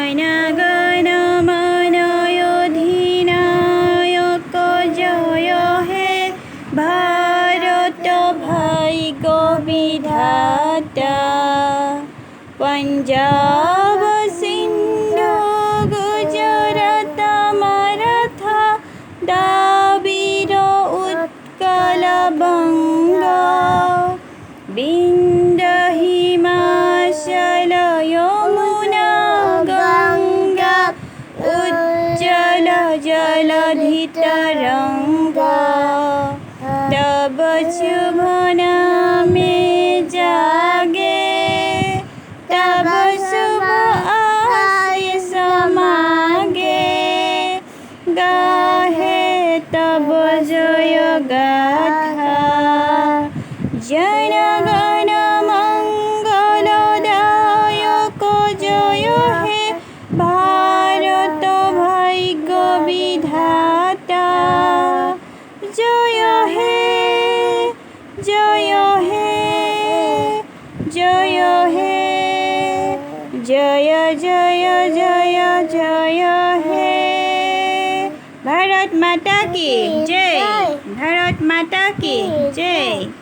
জনগণ মন অধিনায়ক জয় হে ভারত ভাগ্য বিধাতা পঞ্জাব সিন্ধু গুজরাট মারাঠা দ্রাবিড় উৎকল বঙ্গ বিন্ধ্য হিমাচল যমুনা গঙ্গা উজ্জ্বল জলধি তরঙ্গা তব শুভ নামে জাগে তব শুভ আশিস মাগে গাহে তব জয় গাথা জনগণ মঙ্গলদায়ক জয় হে ভারত ভাগ্য বিধাতা জয় হে জয় হে জয় হে জয় জয় জয় জয় হে भारत माता की जय भारत माता की जय।